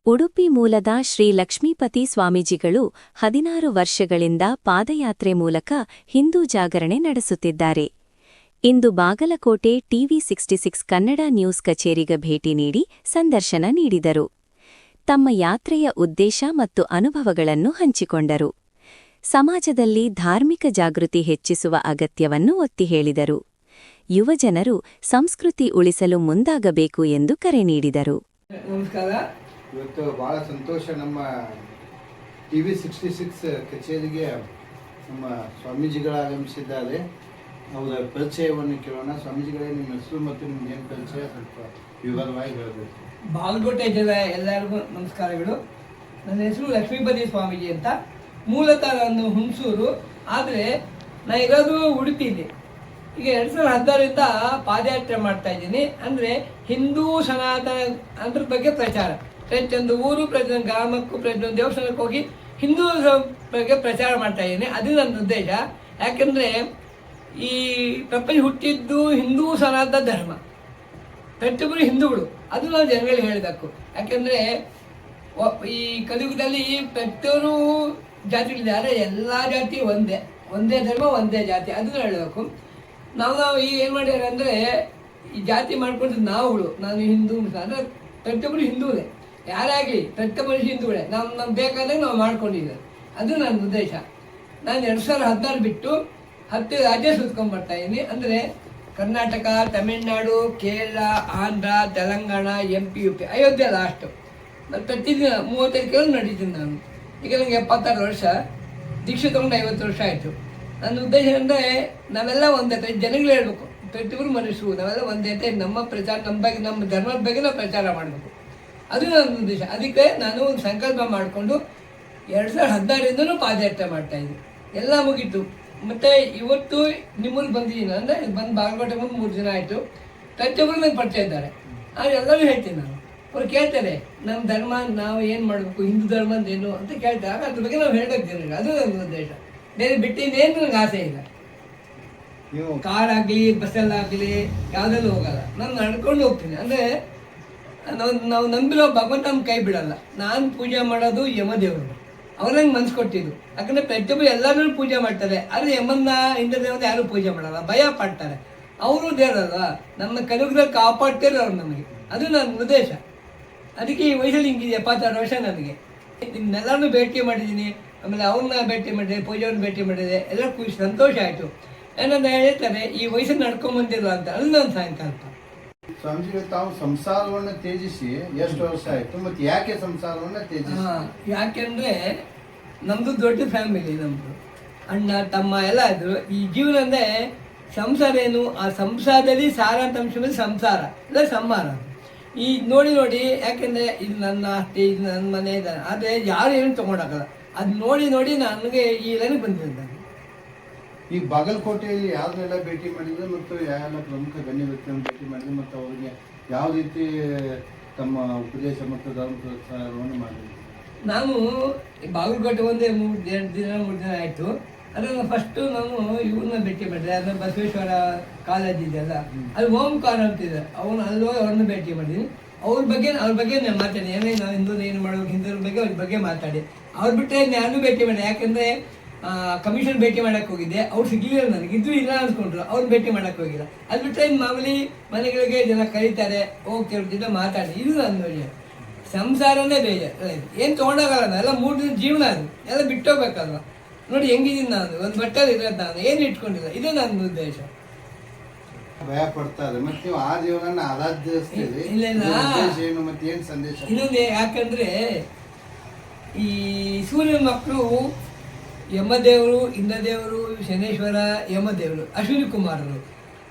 ಉಡುಪಿ ಮೂಲದ ಶ್ರೀ ಲಕ್ಷ್ಮೀಪತಿ ಸ್ವಾಮೀಜಿಗಳು 16 ವರ್ಷಗಳಿಂದ ಪಾದಯಾತ್ರೆ ಮೂಲಕ ಹಿಂದೂ ಜಾಗರಣೆ ನಡೆಸುತ್ತಿದ್ದಾರೆ. ಇಂದು ಬಾಗಲಕೋಟೆ ಟಿವಿ 66 ಕನ್ನಡ ನ್ಯೂಸ್ ಕಚೇರಿಗೆ ಭೇಟಿ ನೀಡಿ ಸಂದರ್ಶನ ನೀಡಿದರು. ತಮ್ಮ ಯಾತ್ರೆಯ ಉದ್ದೇಶ ಮತ್ತು ಅನುಭವಗಳನ್ನು ಹಂಚಿಕೊಂಡರು. ಸಮಾಜದಲ್ಲಿ ಧಾರ್ಮಿಕ ಜಾಗೃತಿ ಹೆಚ್ಚಿಸುವ ಅಗತ್ಯವನ್ನು ಒತ್ತಿ ಹೇಳಿದರು. ಯುವಜನರು ಸಂಸ್ಕೃತಿ ಉಳಿಸಲು ಮುಂದಾಗಬೇಕು ಎಂದು ಕರೆ ನೀಡಿದರು. ನಮಸ್ಕಾರ. ಇವತ್ತು ಬಹಳ ಸಂತೋಷ. ನಮ್ಮ ಟಿವಿ 66 ಕಚೇರಿಗೆ ನಮ್ಮ ಸ್ವಾಮೀಜಿಗಳು ಆಗಮಿಸಿದ್ದಾರೆ. ಅವರ ಪರಿಚಯವನ್ನು ಕೇಳೋಣ. ಸ್ವಾಮೀಜಿಗಳೇ, ನಿಮ್ಮ ಹೆಸರು ಮತ್ತು ನಿಮ್ಗೆ ಏನು ಪರಿಚಯ ಸ್ವಲ್ಪ ವಿವರವಾಗಿ ಹೇಳಬೇಕು. ಬಾಗಲಕೋಟೆ ಜಿಲ್ಲೆ ಎಲ್ಲರಿಗೂ ನಮಸ್ಕಾರಗಳು. ನನ್ನ ಹೆಸರು ಲಕ್ಷ್ಮೀಪತಿ ಸ್ವಾಮೀಜಿ ಅಂತ. ಮೂಲತಃ ನಾನು ಹುಣಸೂರು, ಆದರೆ ನಾನು ಇರೋದು ಉಡುಪಿಲಿ. ಈಗ 2016ರಿಂದ ಪಾದಯಾತ್ರೆ ಮಾಡ್ತಾ ಇದ್ದೀನಿ. ಅಂದರೆ ಹಿಂದೂ ಸನಾತನ ಅದ್ರ ಬಗ್ಗೆ ಪ್ರಚಾರ. ಪ್ರತಿಯೊಂದು ಊರು, ಪ್ರತಿಯೊಂದು ಗ್ರಾಮಕ್ಕೂ, ಪ್ರತಿಯೊಂದು ದೇವಸ್ಥಾನಕ್ಕೆ ಹೋಗಿ ಹಿಂದೂ ಬಗ್ಗೆ ಪ್ರಚಾರ ಮಾಡ್ತಾ ಇದ್ದೀನಿ. ಅದು ನನ್ನ ಉದ್ದೇಶ. ಯಾಕೆಂದರೆ ಈ ಪ್ರಪಂಚ ಹುಟ್ಟಿದ್ದು ಹಿಂದೂ ಸನಾತನ ಧರ್ಮ, ಪ್ರತಿಯೊಬ್ಬರು ಹಿಂದೂಗಳು. ಅದು ನಾವು ಜನಗಳಿಗೆ ಹೇಳಬೇಕು. ಯಾಕೆಂದರೆ ಈ ಕಲಿಯುಗದಲ್ಲಿ ಪ್ರತಿಯೊಂದು ಜಾತಿಗಳಿದ್ದಾರೆ, ಎಲ್ಲ ಜಾತಿ ಒಂದೇ ಧರ್ಮ, ಒಂದೇ ಜಾತಿ, ಅದನ್ನು ಹೇಳಬೇಕು. ನಾವು ಈಗ ಏನು ಮಾಡಿದ್ದಾರೆ ಅಂದರೆ, ಈ ಜಾತಿ ಮಾಡ್ಕೊಂಡು ನಾವುಗಳು, ನಾನು ಹಿಂದೂ ಅಂದರೆ ಪ್ರತಿಯೊಬ್ಬರು ಹಿಂದೂನೇ, ಯಾರೇ ಆಗಲಿ ಪ್ರತಿಯೊಬ್ಬರು ಹಿಂದೂಗಳೇ. ನಮ್ಗೆ ಬೇಕಾದಾಗ ನಾವು ಮಾಡ್ಕೊಂಡಿದ್ದೇವೆ. ಅದು ನನ್ನ ಉದ್ದೇಶ. ನಾನು 2016 ಬಿಟ್ಟು 10 ರಾಜ್ಯ ಸುತ್ಕೊಂಡ್ಬರ್ತಾ ಇದ್ದೀನಿ. ಅಂದರೆ Karnataka, Tamil Nadu, Kerala, Andhra, Telangana, MP, UP, Ayodhya last. ಮತ್ತು ಪ್ರತಿದಿನ 35 ಕಿಲೋಮೀಟರ್ ನಡೀತೀನಿ ನಾನು. ಈಗ ನನಗೆ 76 ವರ್ಷ, ದೀಕ್ಷೆ ತೊಗೊಂಡು 50 ವರ್ಷ ಆಯಿತು. ನನ್ನ ಉದ್ದೇಶ ಅಂದರೆ ನಾವೆಲ್ಲ ಒಂದೇ, ಜನಗಳು ಹೇಳಬೇಕು, ಪ್ರತಿಯೊಬ್ಬರು ಮನುಷ್ಯರು, ನಾವೆಲ್ಲ ಒಂದೇ ಅಂತ ನಮ್ಮ ಪ್ರಚಾರ, ನಮ್ಮ ಬಗ್ಗೆ, ನಮ್ಮ ಧರ್ಮದ ಬಗ್ಗೆ ನಾವು ಪ್ರಚಾರ ಮಾಡಬೇಕು. ಅದು ನನ್ನ ಉದ್ದೇಶ. ಅದಕ್ಕೆ ನಾನು ಒಂದು ಸಂಕಲ್ಪ ಮಾಡಿಕೊಂಡು 2016ರಿಂದನೂ ಪಾದಯಾತ್ರೆ ಮಾಡ್ತಾಯಿದ್ದೀನಿ. ಎಲ್ಲ ಮುಗೀತು. ಮತ್ತು ಇವತ್ತು ನಿಮ್ಮೂರಿಗೆ ಬಂದಿದ್ದೀನಿ. ಅಂದರೆ ಬಂದು ಬಾಗಲಕೋಟೆ ಬಂದು 3 ದಿನ ಆಯಿತು. ಪ್ರತಿಯೊಬ್ಬರು ನನಗೆ ಪರಿಚಯ ಇದ್ದಾರೆ. ಆದರೆ ಎಲ್ಲರೂ ಹೇಳ್ತೀನಿ ನಾನು. ಅವ್ರು ಕೇಳ್ತಾರೆ, ನಮ್ಮ ಧರ್ಮ ನಾವು ಏನು ಮಾಡಬೇಕು, ಹಿಂದೂ ಧರ್ಮ ಅಂದೇನು ಅಂತ ಕೇಳ್ತಾರೆ. ಅದ್ರ ಬಗ್ಗೆ ನಾವು ಹೇಳಬೇಕು ಜನರಿಗೆ. ಅದು ನನ್ನ ಉದ್ದೇಶ. ಬೇರೆ ಬಿಟ್ಟಿದ್ದೇನು ನನಗೆ ಆಸೆ ಇಲ್ಲ. ನೀವು ಕಾರಾಗಲಿ, ಬಸ್ಸಲ್ಲಾಗಲಿ ಯಾವುದಲ್ಲೂ ಹೋಗಲ್ಲ. ನಾನು ನಡ್ಕೊಂಡು ಹೋಗ್ತೀನಿ. ಅಂದರೆ ನಾವು ನಂಬಿರೋ ಭಗವಂತ ನಮ್ಮ ಕೈ ಬಿಡಲ್ಲ. ನಾನು ಪೂಜೆ ಮಾಡೋದು ಯಮದೇವರು, ಅವ್ರು ನಂಗೆ ಮನ್ಸು ಕೊಟ್ಟಿದ್ದು. ಯಾಕಂದರೆ ಪ್ರತಿಯೊಬ್ಬರು ಎಲ್ಲರೂ ಪೂಜೆ ಮಾಡ್ತಾರೆ. ಆದರೆ ಯಮನ್ನ, ಇಂದ್ರ ದೇವತೆ ಯಾರೂ ಪೂಜೆ ಮಾಡಲ್ಲ, ಭಯ ಪಡ್ತಾರೆ. ಅವರು ದೇವರಲ್ವ, ನಮ್ಮ ಕಲಿಯುಗದಲ್ಲಿ ಕಾಪಾಡ್ತಾರೆ ಅವ್ರು ನಮಗೆ. ಅದು ನನ್ನ ಉದ್ದೇಶ. ಅದಕ್ಕೆ ಈ ವಯಸ್ಸಲ್ಲಿ ಹಿಂಗಿದೆ. 76 ವರ್ಷ ನನಗೆ. ನಿಮ್ಮೆಲ್ಲರನ್ನೂ ಭೇಟಿ ಮಾಡಿದ್ದೀನಿ. ಆಮೇಲೆ ಅವ್ರನ್ನ ಭೇಟಿ ಮಾಡಿದೆ, ಪೂಜೆಯವ್ರನ್ನ ಭೇಟಿ ಮಾಡಿದೆ. ಎಲ್ಲ ಖುಷಿ, ಸಂತೋಷ ಆಯಿತು. ಏನಂತ ಹೇಳ್ತಾರೆ, ಈ ವಯಸ್ಸನ್ನು ನಡ್ಕೊಂಬಂದಿಲ್ಲ ಅಂತ. ಅದು ನನ್ನ ಸಂಕಲ್ಪ. ಸ್ವಾಮೀಜಿಗಳು, ತಾವು ಸಂಸಾರವನ್ನು ತ್ಯಜಿಸಿ ಎಷ್ಟು ವರ್ಷ ಆಯಿತು ಮತ್ತು ಯಾಕೆ ಸಂಸಾರವನ್ನು ತ್ಯಜಿಸಿ? ಯಾಕೆಂದರೆ ನಮ್ಮದು ದೊಡ್ಡ ಫ್ಯಾಮಿಲಿ. ನಮ್ಮದು ಅಣ್ಣ ತಮ್ಮ ಎಲ್ಲ ಇದ್ರು. ಈ ಜೀವನ ಅಂದರೆ ಸಂಸಾರ ಏನು, ಆ ಸಂಸಾರದಲ್ಲಿ ಸಾರಾಂಶದಲ್ಲಿ ಸಂಸಾರ ಇಲ್ಲ ಸಂಹಾರ. ಈ ನೋಡಿ ಯಾಕೆಂದರೆ ಇದು ನನ್ನ ಆಸ್ತಿ, ಇದು ನನ್ನ ಮನೆ ಇದೆ. ಆದರೆ ಯಾರು ಏನು ತೊಗೊಂಡಾಗಲ್ಲ. ಅದು ನೋಡಿ ನನಗೆ ಈ ಲೈನಿಗೆ ಬಂದಿದ್ದೆ. ಈ ಬಾಗಲಕೋಟೆಯಲ್ಲಿ ಯಾರನ್ನೆಲ್ಲ ಭೇಟಿ ಮಾಡಿದ್ರು ಮತ್ತು ಯಾವೆಲ್ಲ ಪ್ರಮುಖ ಗಣ್ಯ ವ್ಯಕ್ತಿಯನ್ನು ಭೇಟಿ ಮಾಡಿದ್ರು ಮತ್ತು ಅವರಿಗೆ ಯಾವ ರೀತಿ ತಮ್ಮ ಉಪದೇಶ ಮತ್ತು ಧರ್ಮ ಪ್ರಚಾರವನ್ನು ಮಾಡಿದ್ರು? ನಾನು ಬಾಗಲಕೋಟೆ ಒಂದೇ 3 ದಿನ ಆಯಿತು. ಅದನ್ನು ಫಸ್ಟು ನಾನು ಇವ್ರನ್ನ ಭೇಟಿ ಮಾಡಿದೆ. ಅದನ್ನ ಬಸವೇಶ್ವರ ಕಾಲೇಜ್ ಇದೆಯಲ್ಲ, ಅಲ್ಲಿ ಓಂಕಾರ ಅಂತಿದೆ, ಅವ್ರನ್ನ ಭೇಟಿ ಮಾಡಿದ್ದೀನಿ. ಅವ್ರ ಬಗ್ಗೆ ನಾನು ಮಾತಾಡಿ, ಏನೇ ನಾವು ಹಿಂದೂ ಏನು ಮಾಡ್ಬೇಕು, ಹಿಂದೂರ ಬಗ್ಗೆ ಅವ್ರ ಬಗ್ಗೆ ಮಾತಾಡಿ. ಅವ್ರು ಬಿಟ್ಟರೆ ನಾನು ಭೇಟಿ ಮಾಡಿದೆ. ಯಾಕೆಂದರೆ ಕಮಿಷನ್ ಭೇಟಿ ಮಾಡೋಕ್ಕೆ ಹೋಗಿದ್ದೆ, ಅವ್ರು ಸಿಗಲಿಲ್ಲ ನನಗೆ. ಇದ್ರೂ ಇಲ್ಲ ಅಂದ್ಕೊಂಡ್ರು, ಅವ್ರು ಭೇಟಿ ಮಾಡೋಕ್ಕೆ ಹೋಗಿಲ್ಲ. ಅದು ಬಿಟ್ಟರೆ ಮಾಮೂಲಿ ಮನೆಗಳಿಗೆ ಜನ ಕರೀತಾರೆ, ಹೋಗ್ತಿರ್ತಿದ್ದ ಮಾತಾಡಿ. ಇದು ನನ್ನ ವಜೆ. ಸಂಸಾರನೇ ಬೇಜಾರು, ಏನು ತೊಗೊಂಡೋಗಲ್ಲ. ಎಲ್ಲ 3 ದಿನ ಜೀವನ, ಅದು ಎಲ್ಲ ಬಿಟ್ಟೋಗ್ಬೇಕಲ್ವ. ನೋಡಿ ಹೆಂಗಿದ್ದೀನಿ ನಾನು, ಒಂದು ಬಟ್ಟೆಲ್ಲಿ ಇರೋದು, ನಾನು ಏನು ಇಟ್ಕೊಂಡಿಲ್ಲ. ಇದೇ ನನ್ನ ಉದ್ದೇಶ. ಭಯ ಪಡ್ತಾರೆ ಮತ್ತು ನೀವು ಆ ದೇವರನ್ನ ಆರಾಧಿಸ್ತೀರಿ. ಏನು ಮತ್ತು ಏನು ಸಂದೇಶ? ಇನ್ನೊಂದು, ಯಾಕಂದರೆ ಈ ಸೂರ್ಯನ ಮಕ್ಕಳು ಯಮದೇವರು, ಇಂದ್ರದೇವರು, ಶನೇಶ್ವರ, ಯಮದೇವರು, ಅಶ್ವಿನಿ ಕುಮಾರರು.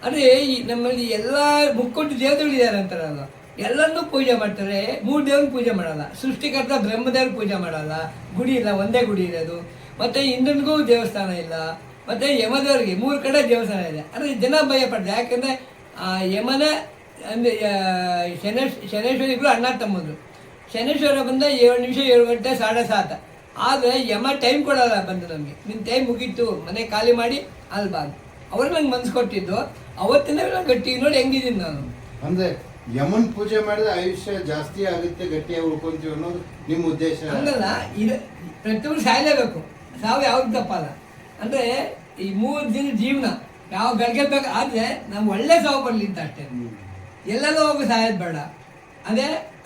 ಅಂದರೆ ಈ ನಮ್ಮಲ್ಲಿ ಎಲ್ಲ ಮುಕ್ಕೊಟ್ಟು ದೇವತೆಗಳಿದ್ದಾರೆ ಅಂತಾರಲ್ಲ, ಎಲ್ಲರನ್ನೂ ಪೂಜೆ ಮಾಡ್ತಾರೆ. 3 ದೇವ್ರನ್ನ ಪೂಜೆ ಮಾಡಲ್ಲ. ಸೃಷ್ಟಿಕರ್ತ ಬ್ರಹ್ಮದೇವ್ರ ಪೂಜೆ ಮಾಡಲ್ಲ. ಗುಡಿ ಇಲ್ಲ, ಒಂದೇ ಗುಡಿ ಇರೋದು. ಮತ್ತು ಇಂದ್ರನಿಗೂ ದೇವಸ್ಥಾನ ಇಲ್ಲ. ಮತ್ತು ಯಮದೇವರಿಗೆ 3 ಕಡೆ ದೇವಸ್ಥಾನ ಇದೆ. ಅಂದರೆ ಜನ ಭಯ ಪಡ್ತಾರೆ. ಯಾಕೆಂದರೆ ಯಮನ ಅಂದರೆ ಶನೇಶ್ವರಿಗಳು ಅಣ್ಣ ತಮ್ಮಂದರು. ಶನೇಶ್ವರ ಬಂದ 7 ನಿಮಿಷ 7 ಗಂಟೆ 7:30. ಆದರೆ ಯಮ ಟೈಮ್ ಕೊಡಲ್ಲ. ಬಂದು ನಮಗೆ ನಿನ್ನ ಟೈಮ್ ಮುಗೀತು, ಮನೆ ಖಾಲಿ ಮಾಡಿ ಅಲ್ಬಾರ್ದು. ಅವ್ರು ನಂಗೆ ಮನ್ಸು ಕೊಟ್ಟಿದ್ದು. ಅವತ್ತಿನ ಗಟ್ಟಿ ನೋಡಿ ಹೆಂಗಿದ್ದೀನಿ ನಾನು. ಅಂದರೆ ಯಮನ್ ಪೂಜೆ ಮಾಡಿದ್ರೆ ಆಯುಷ್ಯ ಜಾಸ್ತಿ ಆಗುತ್ತೆ, ಗಟ್ಟಿಯಾಗಿ ಉಳ್ಕೊಂತೀವಿ ಅನ್ನೋದು ನಿಮ್ಮ ಉದ್ದೇಶ? ಹಂಗಲ್ಲ, ಪ್ರತಿಯೊಬ್ಬರು ಸಾಯಲೇಬೇಕು, ಸಾವು ಯಾವ್ದು ತಪ್ಪಲ್ಲ. ಅಂದ್ರೆ ಈ 3 ದಿನ ಜೀವನ ಯಾವ ಗಳಿಗೆಬೇಕು, ಆದ್ರೆ ನಮ್ಗೆ ಒಳ್ಳೆ ಸಾವು ಬರಲಿ ಅಂತ ಅಷ್ಟೇ. ಎಲ್ಲೆಲ್ಲೋ ಹೋಗಿ ಸಾಯೋದು ಬೇಡ.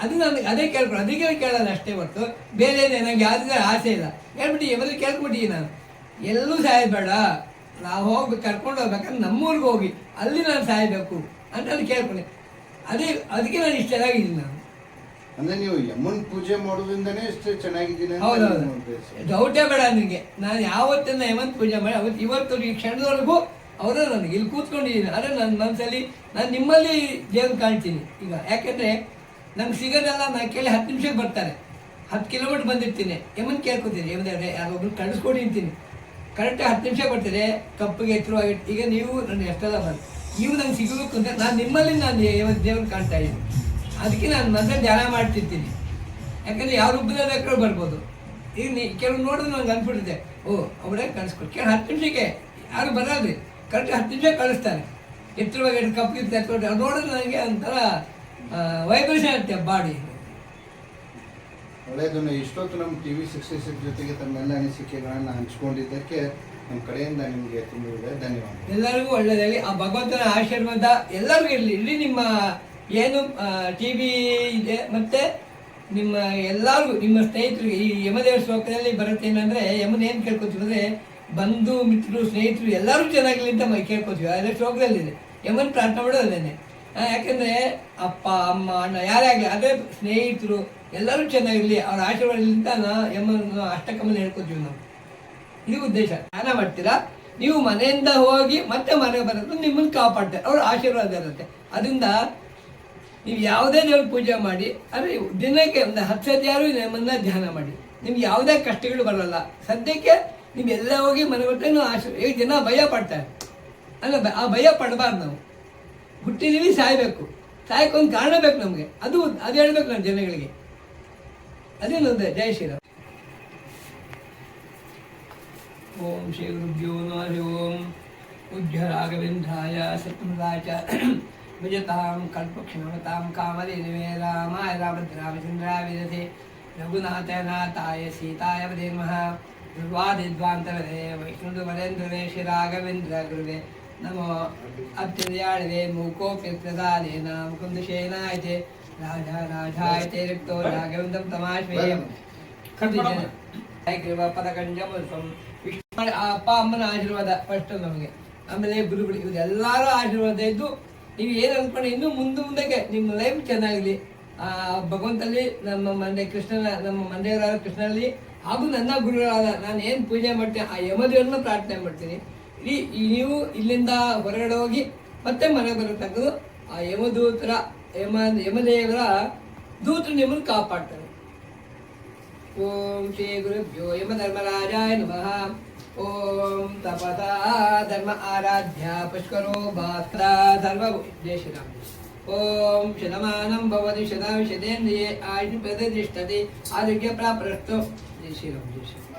ಅದು ನನಗೆ ಅದೇ ಕೇಳ್ಕೊಂಡು ಅದಕ್ಕೆ ಕೇಳೋದು ಅಷ್ಟೇ ಹೊರತು ಬೇರೆ ನನಗೆ ಯಾವ್ದು ಆಸೆ ಇಲ್ಲ. ಹೇಳ್ಬಿಟ್ಟು ಎಲ್ಲಿ ಕೇಳ್ಕೊಬಿಟ್ಟಿದ್ದೀನಿ ನಾನು, ಎಲ್ಲೂ ಸಾಯೋದು ಬೇಡ, ನಾವು ಹೋಗ್ಬೇಕು, ಕರ್ಕೊಂಡು ಹೋಗ್ಬೇಕಂದ್ರೆ ನಮ್ಮೂರಿಗೆ ಹೋಗಿ ಅಲ್ಲಿ ನಾನು ಸಾಯಬೇಕು ಅಂತ ನಾನು ಕೇಳ್ಕೊಂಡೆ. ಅದಕ್ಕೆ ನಾನು ಇಷ್ಟ ಚೆನ್ನಾಗಿದ್ದೀನಿ ನಾನು. ಅಂದ್ರೆ ನೀವು ಯಮನ್ ಪೂಜೆ ಮಾಡೋದ್ರಿಂದನೇ ಇಷ್ಟು ಚೆನ್ನಾಗಿದ್ದೀನಿ? ಹೌದೌದು, ಡೌಟೇ ಬೇಡ ನಿನಗೆ. ನಾನು ಯಾವತ್ತಿನ ಯಮನ್ ಪೂಜೆ ಮಾಡಿ ಇವತ್ತು ಈ ಕ್ಷಣದವರೆಗೂ ಅವರು ನನಗೆ ಇಲ್ಲಿ ಕೂತ್ಕೊಂಡಿದ್ದೀನಿ. ಆದರೆ ನನ್ನ ಮನಸ್ಸಲ್ಲಿ ನಾನು ನಿಮ್ಮಲ್ಲಿ ದೇವ್ರು ಕಾಣ್ತೀನಿ ಈಗ. ಯಾಕೆಂದರೆ ನಮ್ಗೆ ಸಿಗೋದಲ್ಲ, ನಾನು ಕೇಳಿ 10 ನಿಮಿಷಕ್ಕೆ ಬರ್ತಾರೆ, 10 ಕಿಲೋಮೀಟ್ರ್ ಬಂದಿರ್ತೀನಿ, ಯಮನ್ ಕೇಳ್ಕೊತೀನಿ, ಯಮದೇವ್ರೆ ಯಾರೊಬ್ರು ಕಳಿಸ್ಕೊಡಿ ಅಂತೀನಿ. ಕರೆಕ್ಟಾಗಿ 10 ನಿಮಿಷ ಬರ್ತಾರೆ, ಕಪ್ಪಿಗೆ ಎತ್ತರವಾಗಿ. ಈಗ ನೀವು ನನಗೆ ಎಷ್ಟೆಲ್ಲ ಬಂದು ನೀವು ನಂಗೆ ಸಿಗಬೇಕು ಅಂತ ನಾನು ನಿಮ್ಮಲ್ಲಿ ನಾನು ದೇವ್ರನ್ನ ಕಾಣ್ತಾ ಇದ್ದೀನಿ. ಅದಕ್ಕೆ ನಾನು ಮನಸ್ಸಲ್ಲಿ ಧ್ಯಾನ ಮಾಡ್ತಿರ್ತೀನಿ. ಯಾಕಂದರೆ ಯಾವ ರೂಪದಲ್ಲಿ ಬೇಕಾದ್ರೂ ಬರ್ಬೋದು. ಈಗ ಕೆಲವು ನೋಡಿದ್ರೆ ನಂಗೆ ಅನ್ಬಿಟ್ಟಿದೆ, ಅವರೇ ಕಳಿಸ್ಕೊಡಿ. ಕೇಳಿ 10 ನಿಮಿಷಕ್ಕೆ ಯಾರು ಬರಲ್ರಿ, ಕರೆಕ್ಟ್ 10 ನಿಮಿಷ ಕಳಿಸ್ತಾರೆ. ಎತ್ತರವಾಗಿ ಕಪ್ಪಿಗೆ ತಗೊಂಡು ಅದು ನೋಡಿದ್ರೆ ನನಗೆ ಒಂಥರ ವೈಬ್ರೇಷನ್ ಆಗುತ್ತೆ ಬಾಡಿ. ಒಳ್ಳೆಯದನ್ನು ಇಷ್ಟೊತ್ತು ನಮ್ಮ TV66 ಜೊತೆಗೆ ತಮ್ಮೆಲ್ಲ ಅನಿಸಿಕೆಗಳನ್ನು ಹಂಚ್ಕೊಂಡಿದ್ದಕ್ಕೆ ನಮ್ಮ ಕಡೆಯಿಂದ ನಿಮಗೆ ತುಂಬ ಧನ್ಯವಾದ. ಎಲ್ಲರಿಗೂ ಒಳ್ಳೆಯದಾಗಲಿ, ಆ ಭಗವಂತನ ಆಶೀರ್ವಾದ ಎಲ್ಲರಿಗೂ ಇರಲಿ. ಇಲ್ಲಿ ನಿಮ್ಮ ಏನು TV ಇದೆ ಮತ್ತು ನಿಮ್ಮ ಎಲ್ಲರಿಗೂ, ನಿಮ್ಮ ಸ್ನೇಹಿತರಿಗೆ ಈ ಯಮದೇವರ ಶ್ಲೋಕದಲ್ಲಿ ಬರುತ್ತೆ. ಏನಂದರೆ ಯಮನ ಏನು ಕೇಳ್ಕೊತೀವಿ ಅಂದರೆ ಬಂಧು ಮಿತ್ರರು ಸ್ನೇಹಿತರು ಎಲ್ಲರೂ ಚೆನ್ನಾಗಿರಲಿ ಅಂತ ಕೇಳ್ಕೊತೀವಿ. ಅದೇ ಶ್ಲೋಕದಲ್ಲಿದೆ, ಯಮನ್ ಪ್ರಾರ್ಥನೆ ಮಾಡೋದೇನೆ. ಯಾಕೆಂದರೆ ಅಪ್ಪ ಅಮ್ಮ ಅಣ್ಣ ಯಾರೇ ಆಗಲಿ, ಅದೇ ಸ್ನೇಹಿತರು ಎಲ್ಲರೂ ಚೆನ್ನಾಗಿರಲಿ, ಅವ್ರ ಆಶೀರ್ವಾದದಿಂದ ಯಮನ ಅಷ್ಟಕಮನ ಹೇಳ್ಕೊತೀವಿ ನಾವು. ಇದು ಉದ್ದೇಶ. ಧ್ಯಾನ ಮಾಡ್ತೀರಾ ನೀವು, ಮನೆಯಿಂದ ಹೋಗಿ ಮತ್ತೆ ಮನೆಗೆ ಬರೋದು ನಿಮ್ಮನ್ನು ಕಾಪಾಡ್ತಾರೆ, ಅವ್ರ ಆಶೀರ್ವಾದ ಇರುತ್ತೆ. ಅದರಿಂದ ನೀವು ಯಾವುದೇ ದೇವ್ರ ಪೂಜೆ ಮಾಡಿ, ಅಂದರೆ ದಿನಕ್ಕೆ ಒಂದು 10 ಸತಿ ಯಾರು ನಮ್ಮನ್ನ ಧ್ಯಾನ ಮಾಡಿ, ನಿಮ್ಗೆ ಯಾವುದೇ ಕಷ್ಟಗಳು ಬರಲ್ಲ. ಸದ್ಯಕ್ಕೆ ನೀವು ಎಲ್ಲ ಹೋಗಿ ಮನೆ ಬಿಟ್ಟರೆ ಈಗ ಜನ ಭಯ ಪಡ್ತಾರೆ. ಅಲ್ಲ, ಆ ಭಯ ಪಡಬಾರ್ದು. ನಾವು ಹುಟ್ಟಿದೀವಿ, ಸಾಯ್ಬೇಕು, ಸಾಯಕ್ಕೊಂದು ಕಾರಣ ಬೇಕು ನಮಗೆ. ಅದು ಹೇಳ್ಬೇಕು ನಾನು ಜನಗಳಿಗೆ. ಅದೇನೊಂದು. ಜೈ ಶ್ರೀರಾಮ್. ಓಂ ಶ್ರೀ ಗುರುಭ್ಯೋ ನಮಃ. ಓಂ ಪೂಜ್ಯ ರಾಘವೇಂದ್ರಾಯ ಸತ್ಯಮೃತಾಯ ಭಜತಾಂ ಕಲ್ಪಕ್ಷಣಮತಾಂ ಕಾಮಧೇನವೇ ರಾಮಾಯ ರಾಮಚಂದ್ರಾಯ ವಿದತೆ ರಘುನಾಥನಾಥಾಯ ಸೀತಾಯ ವದೇ ನಮಃ. ಧ್ರುವಾದಿದ್ವಾಂತವೇ ವೈಷ್ಣುವರೇಂದ್ರವೇ ಶ್ರೀ ರಾಘವೇಂದ್ರ ಗುರುವೇ ನಮೋ. ಅತ್ಯದಯಾಳವೇ ಮೂಕೋಪ್ಯದಾನೇನ ಮುಕುಂದಶೇನಾಯತೆ ರಾಜಾಯತೆ ರಿಕ್ತೋ ರಾಘವೇಂದ್ರಂ ತಮಾಶ್ವೇಯಂ ಪದಕಂಜಮಲ್ಪಂ. ಅಪ್ಪ ಅಮ್ಮನ ಆಶೀರ್ವಾದ ಫಸ್ಟ್ ನಮಗೆ, ಆಮೇಲೆ ಗುರುಗಳು, ಇವರೆಲ್ಲರೂ ಆಶೀರ್ವಾದ ಇದ್ದು ನೀವು ಏನು ಅಂದ್ಕೊಂಡು ಇನ್ನೂ ಮುಂದಕ್ಕೆ ನಿಮ್ಮ ಲೈಫ್ ಚೆನ್ನಾಗಲಿ. ಭಗವಂತಲ್ಲಿ ನಮ್ಮ ಮಂಡ್ಯವರಾದ ಕೃಷ್ಣನಲ್ಲಿ ಹಾಗೂ ನನ್ನ ಗುರುಗಳಾದ ನಾನು ಏನು ಪೂಜೆ ಮಾಡ್ತೀನಿ ಆ ಯಮದೇವರನ್ನ ಪ್ರಾರ್ಥನೆ ಮಾಡ್ತೀನಿ. ನೀವು ಇಲ್ಲಿಂದ ಹೊರಗಡೆ ಹೋಗಿ ಮತ್ತೆ ಮನೆಗೆ ಬರತಕ್ಕದ್ದು ಆ ಯಮದೇವರ ದೂತರು ನಿಮ್ಮನ್ನು ಕಾಪಾಡ್ತಾರೆ. ಓಂ ಶ್ರೀ ಗುರುಭ್ಯೋ ಯಮಧರ್ಮರಾಜಾಯ ನಮಃ. ಓಂ ತಪಸಾ ಧರ್ಮ ಆರಾಧ್ಯ ಪುಷ್ಕರೋ ಭಾಸ್ಕರ ಸರ್ವ. ಜೈ ಶ್ರೀರಾಮ್. ಓಂ ಶತಮಾನಂ ಭವತಿ ಶತಾಯುಷೇಂದ್ರಿಯೇ ಆಯುಷ್ ಪ್ರತಿಷ್ಠತಿ ಆರೋಗ್ಯ ಪ್ರಾಪ್ರಸ್ತು. ಜೈ ಶ್ರೀರಾಮ್. ಜೈ ಶ್ರೀರಾಮ್.